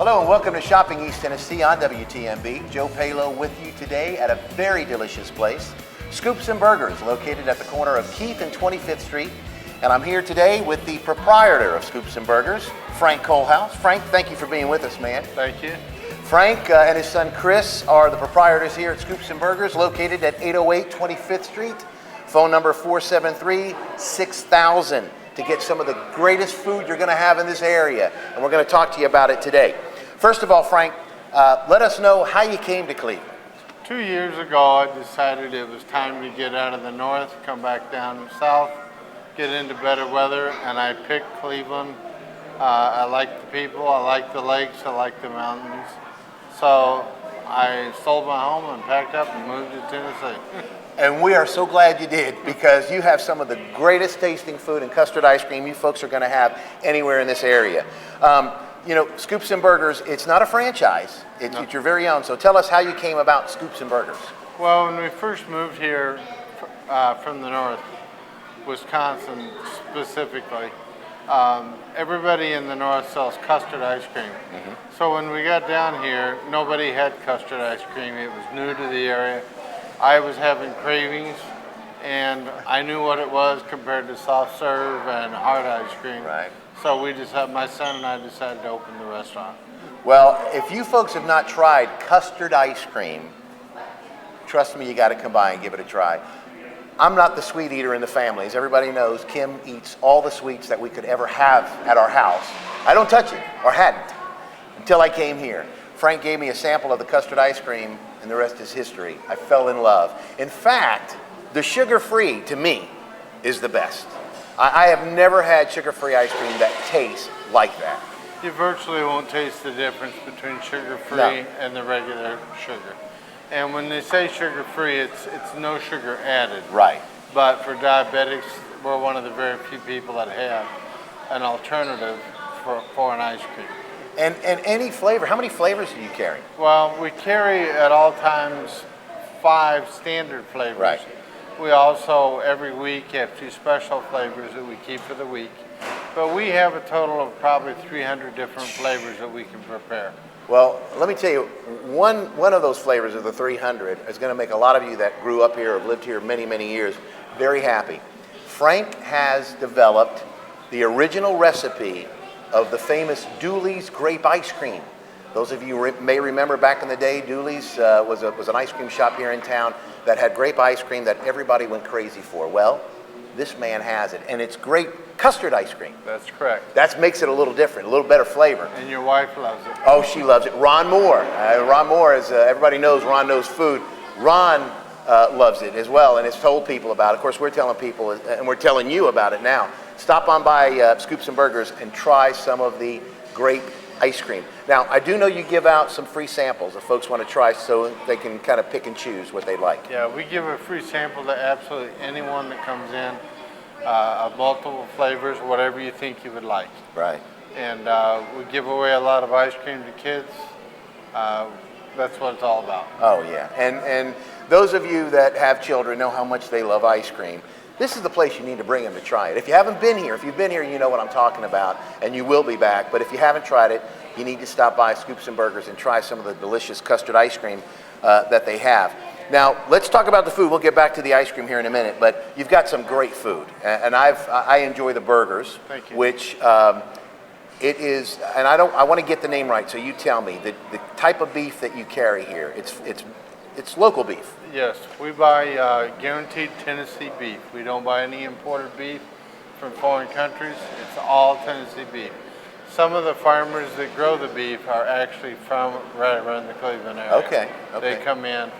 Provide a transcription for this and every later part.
Hello and welcome to Shopping East Tennessee on WTMB. Joe Palo with you today at a very delicious place, Scoops and Burgers, located at the corner of Keith and 25th Street. And I'm here today with the proprietor of Scoops and Burgers, Frank Colehouse. Frank, thank you for being with us, man. Thank you. Frank and his son Chris are the proprietors here at Scoops and Burgers, located at 808 25th Street. Phone number 473-6000 to get some of the greatest food you're going to have in this area. And we're going to talk to you about it today. First of all, Frank, let us know how you came to Cleveland. 2 years ago, I decided it was time to get out of the north, come back down south, get into better weather, and I picked Cleveland. I like the people, I like the lakes, I like the mountains. So I sold my home and packed up and moved to Tennessee. And we are so glad you did, because you have some of the greatest tasting food and custard ice cream you folks are going to have anywhere in this area. You know, Scoops and Burgers, it's not a franchise. It's your very own. So tell us how you came about Scoops and Burgers. Well, when we first moved here from the north, Wisconsin specifically, everybody in the north sells custard ice cream. So when we got down here, nobody had custard ice cream. It was new to the area. I was having cravings, and I knew what it was compared to soft serve and hard ice cream. Right. So my son and I decided to open the restaurant. Well, if you folks have not tried custard ice cream, trust me, you got to come by and give it a try. I'm not the sweet eater in the family. As everybody knows, Kim eats all the sweets that we could ever have at our house. I don't touch it, or hadn't, until I came here. Frank gave me a sample of the custard ice cream, and the rest is history. I fell in love. In fact, the sugar-free, to me, is the best. I have never had sugar-free ice cream that tastes like that. You virtually won't taste the difference between sugar-free and the regular sugar. And when they say sugar-free, it's no sugar added. Right. But for diabetics, we're one of the very few people that have an alternative for an ice cream. And any flavor, how many flavors do you carry? Well, we carry at all times 5 standard flavors. Right. We also, every week, have 2 special flavors that we keep for the week. But we have a total of probably 300 different flavors that we can prepare. Well, let me tell you, one of those flavors of the 300 is going to make a lot of you that grew up here or have lived here many, many years very happy. Frank has developed the original recipe of the famous Dooley's grape ice cream. Those of you may remember back in the day, Dooley's was an ice cream shop here in town that had grape ice cream that everybody went crazy for. Well, this man has it, and it's great custard ice cream. That's correct. That makes it a little different, a little better flavor. And your wife loves it. Oh, she loves it. Ron Moore. Ron Moore, is everybody knows, Ron knows food. Ron loves it as well and has told people about it. Of course, we're telling people, and we're telling you about it now. Stop on by Scoops and Burgers and try some of the grape ice cream. Now, I do know you give out some free samples if folks want to try, so they can kind of pick and choose what they like. Yeah, we give a free sample to absolutely anyone that comes in of multiple flavors, whatever you think you would like. Right. And we give away a lot of ice cream to kids. That's what it's all about. Oh, yeah. And those of you that have children know how much they love ice cream. This is the place you need to bring them to try it. If you haven't been here, if you've been here, you know what I'm talking about, and you will be back. But if you haven't tried it, you need to stop by Scoops and Burgers and try some of the delicious custard ice cream that they have. Now, let's talk about the food. We'll get back to the ice cream here in a minute, but you've got some great food. And I enjoy the burgers. Thank you. Which it is, and I want to get the name right, so you tell me, the type of beef that you carry here, it's local beef. Yes, we buy guaranteed Tennessee beef. We don't buy any imported beef from foreign countries. It's all Tennessee beef. Some of the farmers that grow the beef are actually from right around the Cleveland area. Okay. They come in.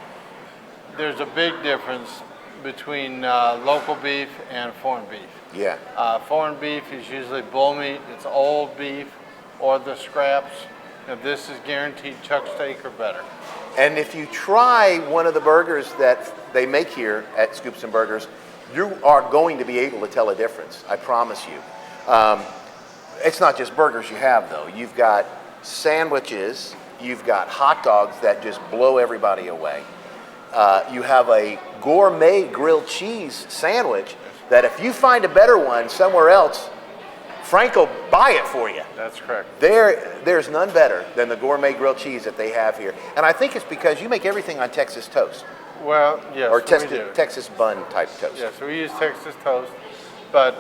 There's a big difference between local beef and foreign beef. Yeah. Foreign beef is usually bull meat. It's old beef or the scraps. Now, this is guaranteed chuck steak or better. And if you try one of the burgers that they make here at Scoops and Burgers, you are going to be able to tell a difference, I promise you. It's not just burgers you have, though. You've got sandwiches, you've got hot dogs that just blow everybody away. You have a gourmet grilled cheese sandwich that if you find a better one somewhere else, Frank will buy it for you. That's correct. There's none better than the gourmet grilled cheese that they have here. And I think it's because you make everything on Texas toast. Well, yes, Or we do. Texas bun type toast. Yes, we use Texas toast. But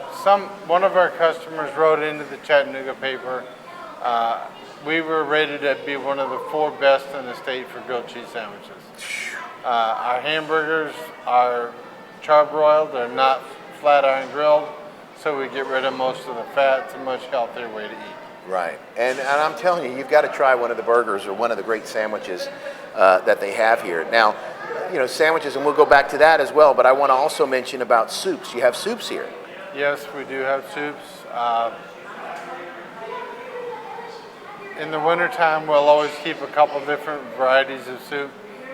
one of our customers wrote into the Chattanooga paper, we were rated to be one of the 4 best in the state for grilled cheese sandwiches. Our hamburgers are charbroiled, they're not flat iron grilled, so we get rid of most of the fat. It's a much healthier way to eat. Right, and I'm telling you, you've got to try one of the burgers or one of the great sandwiches that they have here. Now, you know, sandwiches, and we'll go back to that as well, but I want to also mention about soups. You have soups here. Yes, we do have soups. In the wintertime, we'll always keep a couple different varieties of soup.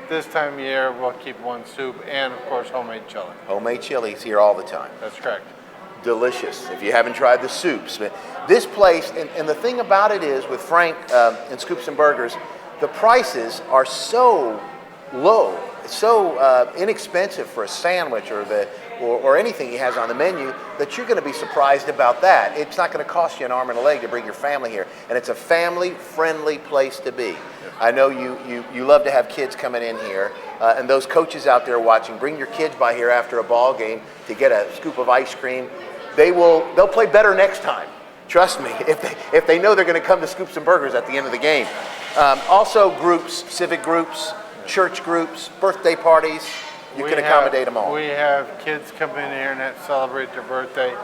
This time of year, we'll keep one soup and, of course, homemade chili. Homemade chili is here all the time. That's correct. Delicious. If you haven't tried the soups. This place, and the thing about it is with Frank and Scoops and Burgers, the prices are so low, so inexpensive for a sandwich or anything he has on the menu that you're going to be surprised about that. It's not going to cost you an arm and a leg to bring your family here, and it's a family-friendly place to be. I know you love to have kids coming in here, and those coaches out there watching, bring your kids by here after a ball game to get a scoop of ice cream. They'll play better next time. Trust me, if they know they're going to come to Scoops and Burgers at the end of the game. Also groups, civic groups, church groups, birthday parties, you can accommodate them all. We have kids come in here and celebrate their birthday.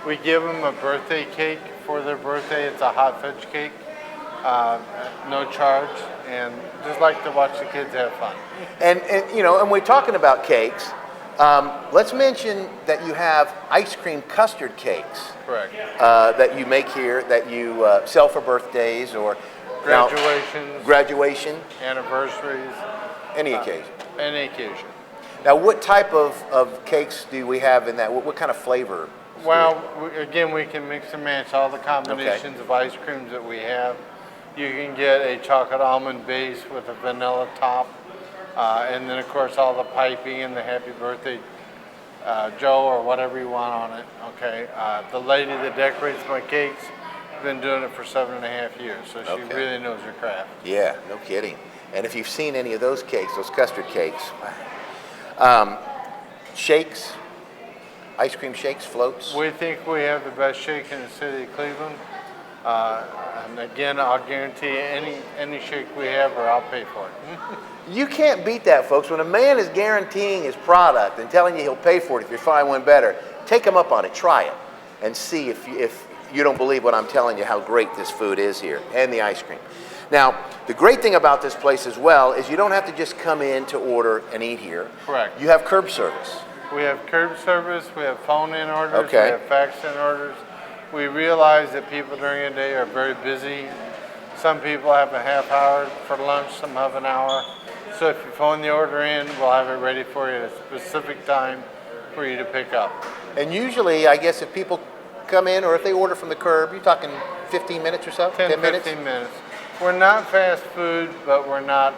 We give them a birthday cake for their birthday. It's a hot fudge cake, no charge, and just like to watch the kids have fun. And we're talking about cakes. Let's mention that you have ice cream custard cakes. Correct. That you make here, that you sell for birthdays or graduation, anniversaries, any occasion. Any occasion. Now, what type of cakes do we have in that? What kind of flavor? Well, again, we can mix and match all the combinations of ice creams that we have. You can get a chocolate almond base with a vanilla top. And then, of course, all the piping and the happy birthday, Joe, or whatever you want on it, okay? The lady that decorates my cakes has been doing it for 7.5 years, so she really knows her craft. Yeah, no kidding. And if you've seen any of those cakes, those custard cakes, shakes, ice cream shakes, floats. We think we have the best shake in the city of Cleveland. And again, I'll guarantee any shake we have, or I'll pay for it. You can't beat that, folks. When a man is guaranteeing his product and telling you he'll pay for it if you find one better, take him up on it, try it, and see if you don't believe what I'm telling you, how great this food is here, and the ice cream. Now, the great thing about this place as well is you don't have to just come in to order and eat here. Correct. You have curb service. We have curb service, we have phone-in orders, Okay. we have fax-in orders. We realize that people during the day are very busy. Some people have a half hour for lunch, some have an hour. So if you phone the order in, we'll have it ready for you at a specific time for you to pick up. And usually, I guess if people come in or if they order from the curb, you're talking 15 minutes or so? 10 minutes? 15 minutes. We're not fast food, but we're not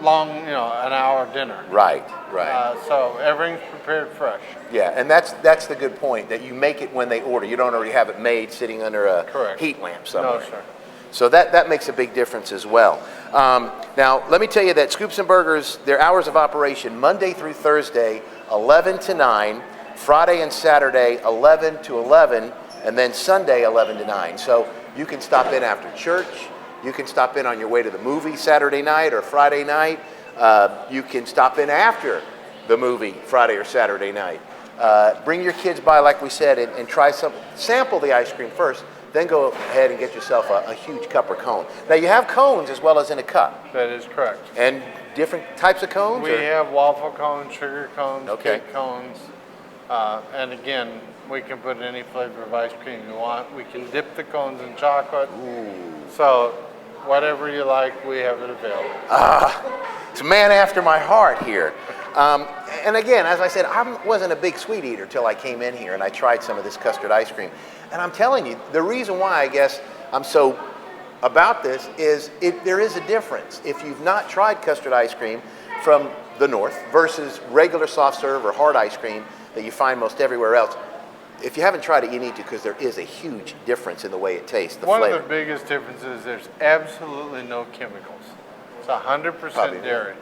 long, an hour dinner. Right. So everything's prepared fresh. Yeah, and that's the good point, that you make it when they order. You don't already have it made sitting under a Correct. heat lamp somewhere. No, sir. So that makes a big difference as well. Now, let me tell you that Scoops and Burgers, their hours of operation, Monday through Thursday, 11 to 9, Friday and Saturday, 11 to 11, and then Sunday, 11 to 9. So you can stop in after church. You can stop in on your way to the movie Saturday night or Friday night. You can stop in after the movie Friday or Saturday night. Bring your kids by, like we said, and try sample the ice cream first. Then go ahead and get yourself a huge cup or cone. Now, you have cones as well as in a cup. That is correct. And different types of cones? We have waffle cones, sugar cones, Okay. cake cones. And again, we can put any flavor of ice cream you want. We can dip the cones in chocolate. Ooh. So whatever you like, we have it available. It's a man after my heart here. And again, as I said, I wasn't a big sweet eater till I came in here and I tried some of this custard ice cream. And I'm telling you, the reason why I guess I'm so about this is there is a difference. If you've not tried custard ice cream from the north versus regular soft serve or hard ice cream that you find most everywhere else, if you haven't tried it, you need to, because there is a huge difference in the way it tastes, the One flavor. of the biggest differences, there's absolutely no chemicals. It's 100% dairy.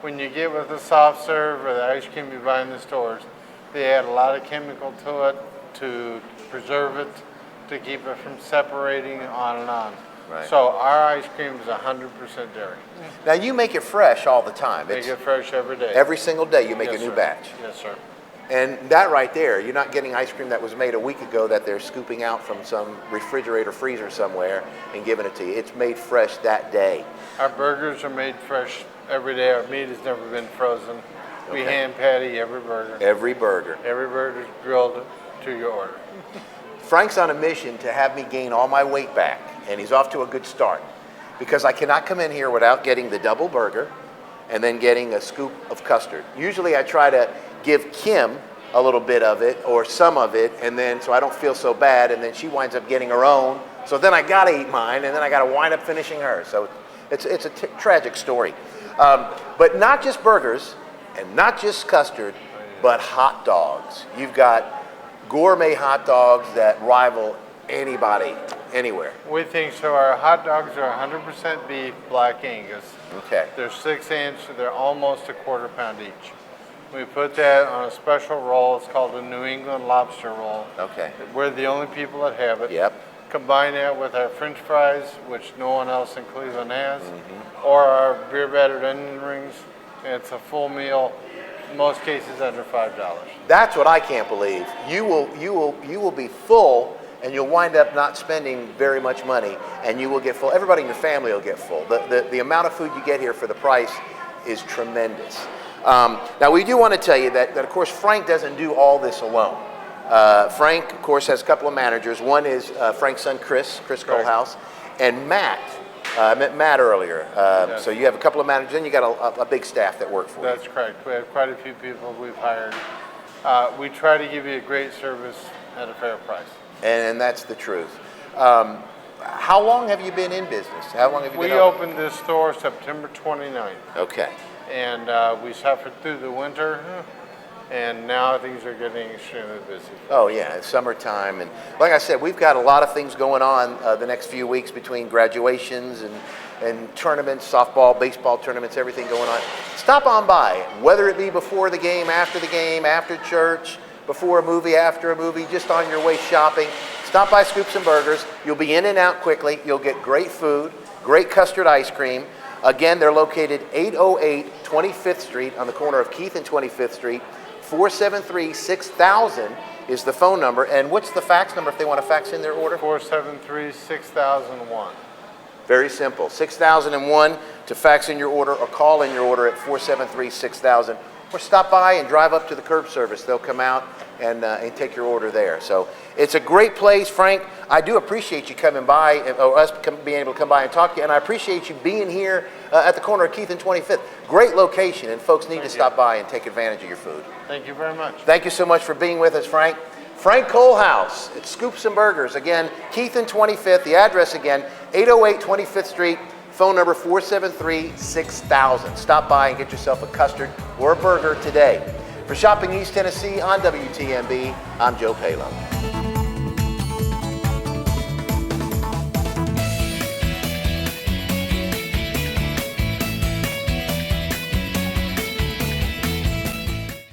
When you get with the soft serve or the ice cream you buy in the stores, they add a lot of chemical to it to preserve it, to keep it from separating, on and on. Right. So our ice cream is 100% dairy. Now you make it fresh all the time. Make it fresh every day. Every single day you make Yes, a new sir. batch. Yes, sir. And that right there, you're not getting ice cream that was made a week ago that they're scooping out from some refrigerator freezer somewhere and giving it to you. It's made fresh that day. Our burgers are made fresh every day. Our meat has never been frozen. We hand patty every burger. Every burger. Every burger is grilled to your order. Frank's on a mission to have me gain all my weight back, and he's off to a good start. Because I cannot come in here without getting the double burger and then getting a scoop of custard. Usually I try to give Kim a little bit of it or some of it, and then so I don't feel so bad, and then she winds up getting her own. So then I gotta eat mine, and then I gotta wind up finishing hers. So it's a tragic story. But not just burgers and not just custard, but hot dogs. You've got gourmet hot dogs that rival anybody, anywhere. We think so. Our hot dogs are 100% beef, black Angus. Okay. They're 6-inch, they're almost a quarter pound each. We put that on a special roll. It's called a New England lobster roll. Okay. We're the only people that have it. Yep. Combine that with our French fries, which no one else in Cleveland has, or our beer battered onion rings. It's a full meal, in most cases under $5. That's what I can't believe. You will be full, and you'll wind up not spending very much money, and you will get full. Everybody in your family will get full. The amount of food you get here for the price is tremendous. Now we do want to tell you that of course Frank doesn't do all this alone. Frank, of course, has a couple of managers. One is Frank's son, Chris Colehouse, and Matt. I met Matt earlier. Yes. So you have a couple of managers, and you got a big staff that work for you. That's correct. We have quite a few people we've hired. We try to give you a great service at a fair price. And that's the truth. How long have you been in business? How long have you been We opened this store September 29th. Okay. And we suffered through the winter, and now things are getting extremely busy. Oh yeah, it's summertime, and like I said, we've got a lot of things going on the next few weeks between graduations and tournaments, softball, baseball tournaments, everything going on. Stop on by, whether it be before the game, after church, before a movie, after a movie, just on your way shopping. Stop by Scoops and Burgers. You'll be in and out quickly. You'll get great food, great custard ice cream. Again, they're located 808 25th Street on the corner of Keith and 25th Street. 473-6000 is the phone number. And what's the fax number if they want to fax in their order? 473-6001. Very simple. 6001 to fax in your order or call in your order at 473-6000. Or stop by and drive up to the curb service. They'll come out and take your order there. So it's a great place, Frank. I do appreciate you coming by, or us being able to come by and talk to you, and I appreciate you being here at the corner of Keith and 25th. Great location, and folks need to stop by and take advantage of your food. Thank you very much. Thank you so much for being with us, Frank. Frank Colehouse at Scoops and Burgers. Again, Keith and 25th. The address again, 808 25th Street. Phone number 473-6000. Stop by and get yourself a custard or a burger today. For Shopping East Tennessee on WTMB, I'm Joe Palo.